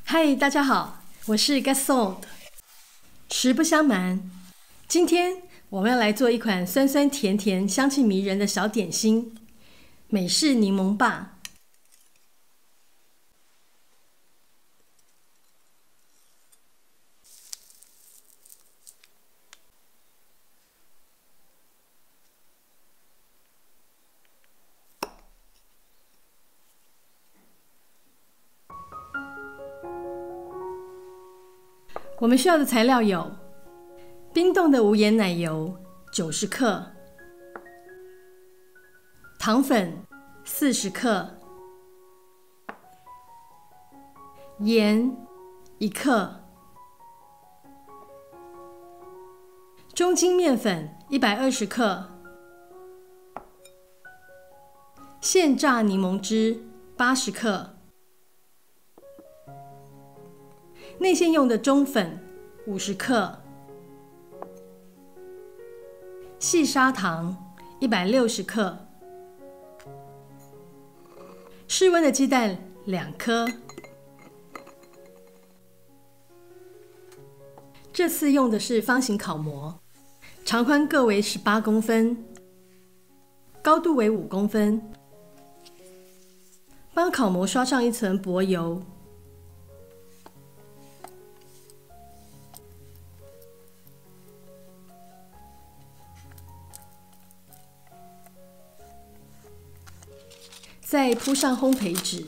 嗨，大家好，我是 Gasol。实不相瞒，今天我们要来做一款酸酸甜甜、香气迷人的小点心——美式柠檬霸。我们需要的材料有：冰冻的无盐奶油90克，糖粉40克，盐1克，中筋面粉120克，现榨柠檬汁80克。内馅用的中粉50克，细砂糖160克，室温的鸡蛋2颗。这次用的是方形烤模，长宽各为18公分，高度为5公分。帮烤模刷上一层薄油。再铺上烘焙纸，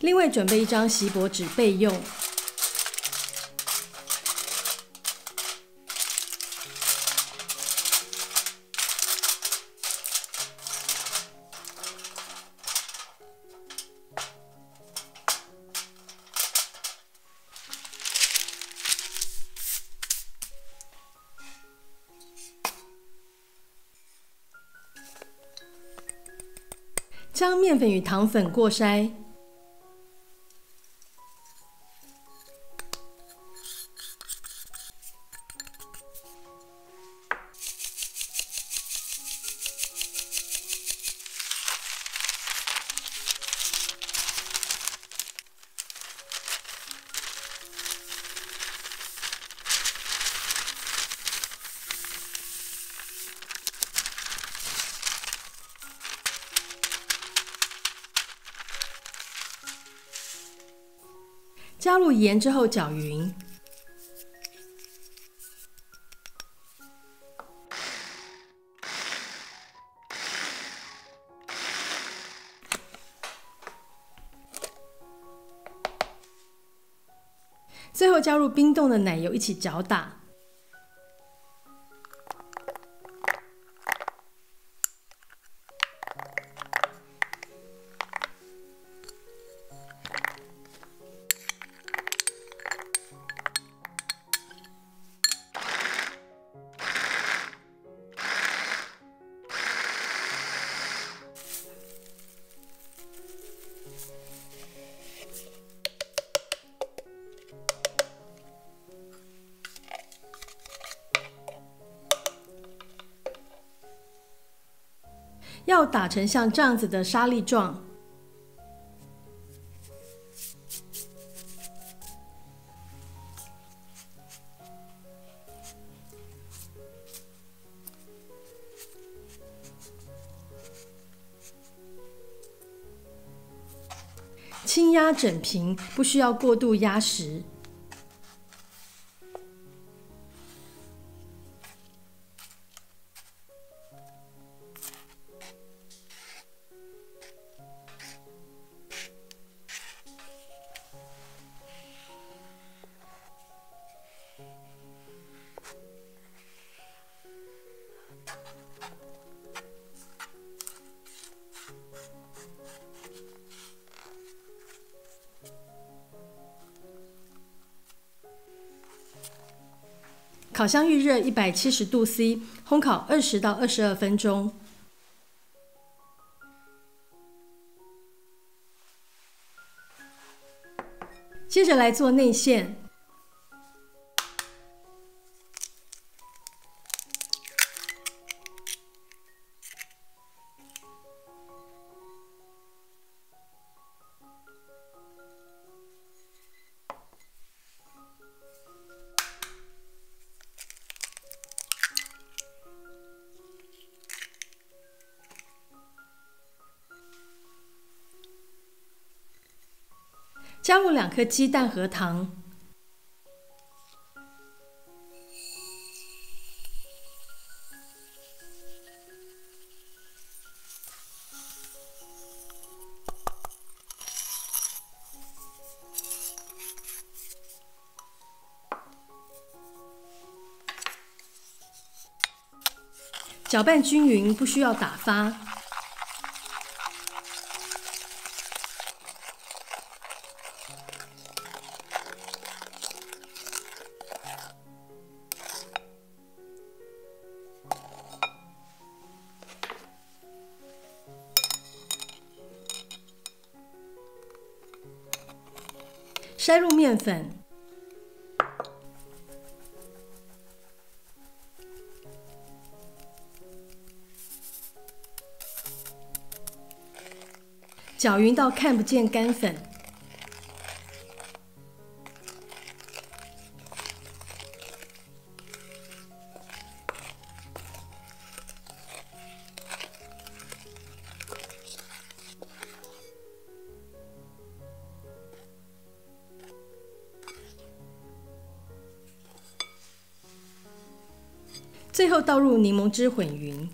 另外准备一张锡箔纸备用。将面粉与糖粉过筛，加入盐之后搅匀，最后加入冰冻的奶油一起搅打。要打成像这样子的沙粒状。轻压整平，不需要过度压实。烤箱预热170°C， 烘烤20到22分钟。接着来做内馅。加入2颗鸡蛋和糖，搅拌均匀，不需要打发。筛入面粉，搅匀到看不见干粉。最后倒入柠檬汁混匀。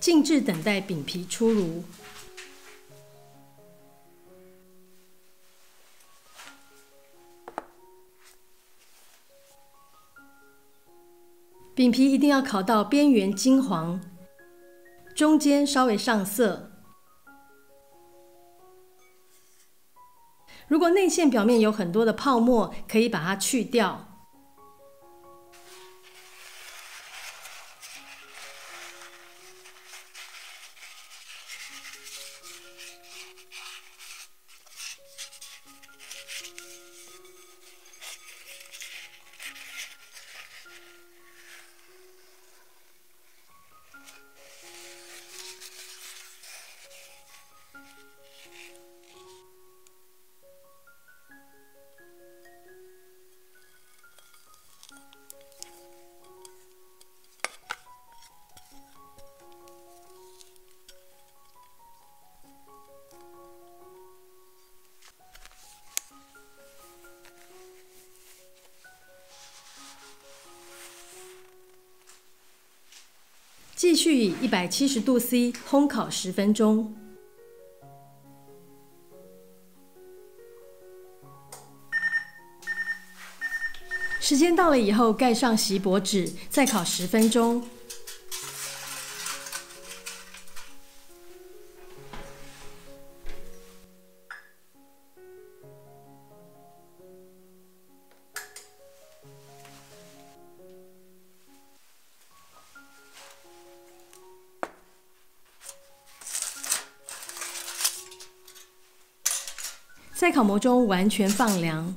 静置等待饼皮出炉。饼皮一定要烤到边缘金黄，中间稍微上色。如果内馅表面有很多的泡沫，可以把它去掉。继续以170°C 烘烤10分钟。时间到了以后，盖上锡箔纸，再烤10分钟。在烤模中完全放凉。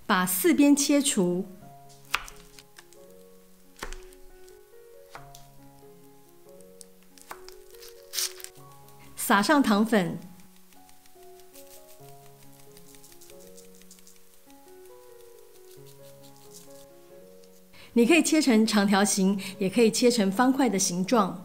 把4边切除。撒上糖粉，你可以切成长条形，也可以切成方块的形状。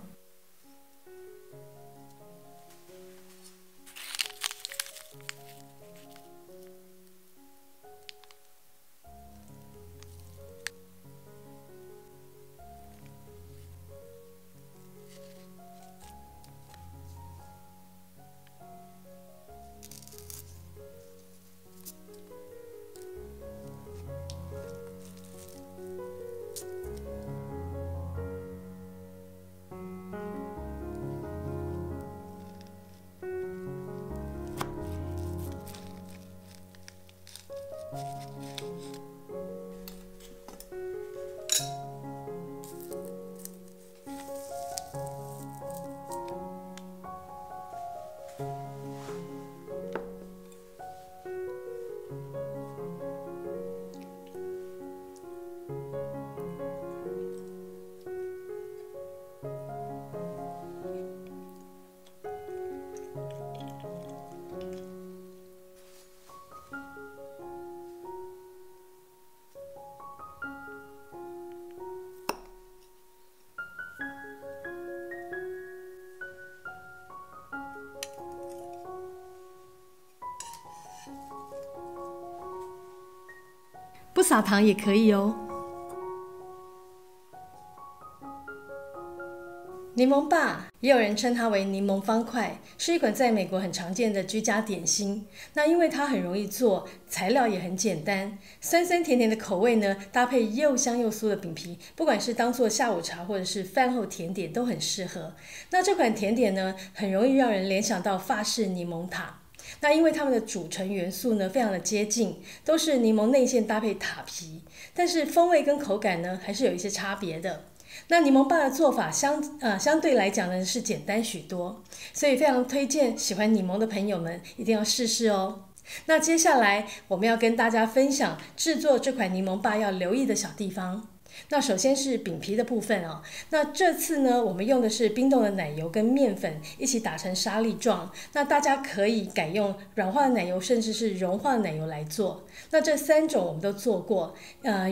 不撒糖也可以哦。柠檬爸，也有人称它为柠檬方块，是一款在美国很常见的居家点心。那因为它很容易做，材料也很简单，酸酸甜甜的口味呢，搭配又香又酥的饼皮，不管是当做下午茶或者是饭后甜点都很适合。那这款甜点呢，很容易让人联想到法式柠檬塔。那因为它们的组成元素呢非常的接近，都是柠檬内馅搭配塔皮，但是风味跟口感呢还是有一些差别的。那柠檬爸的做法相对来讲呢是简单许多，所以非常推荐喜欢柠檬的朋友们一定要试试哦。那接下来我们要跟大家分享制作这款柠檬爸要留意的小地方。那首先是饼皮的部分哦。那这次呢，我们用的是冰冻的奶油跟面粉一起打成沙粒状。那大家可以改用软化的奶油，甚至是融化的奶油来做。那这3种我们都做过。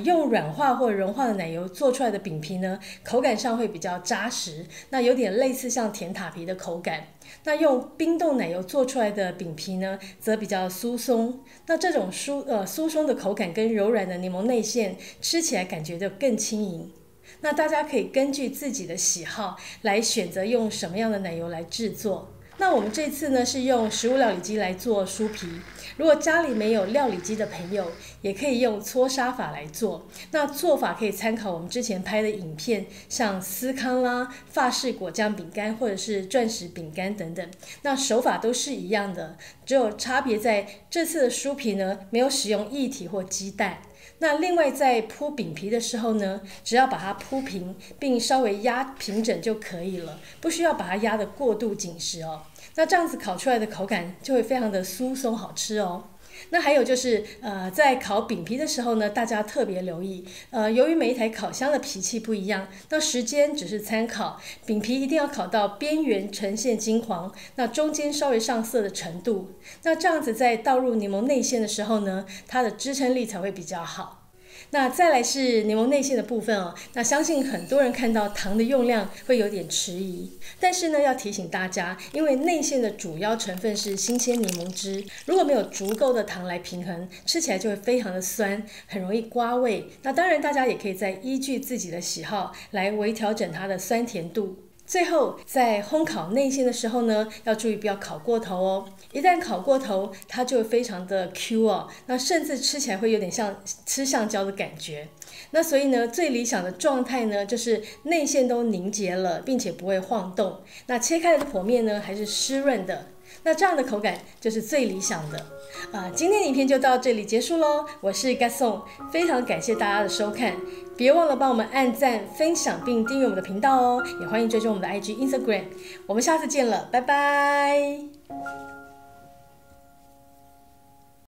用软化或融化的奶油做出来的饼皮呢，口感上会比较扎实，那有点类似像甜塔皮的口感。那用冰冻奶油做出来的饼皮呢，则比较酥松。那这种酥松的口感跟柔软的柠檬内馅，吃起来感觉就更轻盈。那大家可以根据自己的喜好来选择用什么样的奶油来制作。那我们这次呢是用食物料理机来做酥皮。如果家里没有料理机的朋友，也可以用搓沙法来做。那做法可以参考我们之前拍的影片，像司康啦、法式果酱饼干或者是钻石饼干等等。那手法都是一样的，只有差别在这次的酥皮呢，没有使用液体或鸡蛋。那另外在铺饼皮的时候呢，只要把它铺平，并稍微压平整就可以了，不需要把它压得过度紧实哦。那这样子烤出来的口感就会非常的酥松好吃哦。那还有就是在烤饼皮的时候呢，大家特别留意，由于每一台烤箱的脾气不一样，那时间只是参考，饼皮一定要烤到边缘呈现金黄，那中间稍微上色的程度，那这样子在倒入柠檬内馅的时候呢，它的支撑力才会比较好。那再来是柠檬内馅的部分哦，那相信很多人看到糖的用量会有点迟疑，但是呢要提醒大家，因为内馅的主要成分是新鲜柠檬汁，如果没有足够的糖来平衡，吃起来就会非常的酸，很容易刮胃。那当然大家也可以再依据自己的喜好来微调整它的酸甜度。最后，在烘烤内馅的时候呢，要注意不要烤过头哦。一旦烤过头，它就会非常的 Q 哦，那甚至吃起来会有点像吃橡胶的感觉。那所以呢，最理想的状态呢，就是内馅都凝结了，并且不会晃动。那切开的剖面呢，还是湿润的。那这样的口感就是最理想的。今天的影片就到这里结束咯，我是 Gaston， 非常感谢大家的收看，别忘了帮我们按赞、分享并订阅我们的频道哦，也欢迎追踪我们的 IG、Instagram， 我们下次见了，拜拜。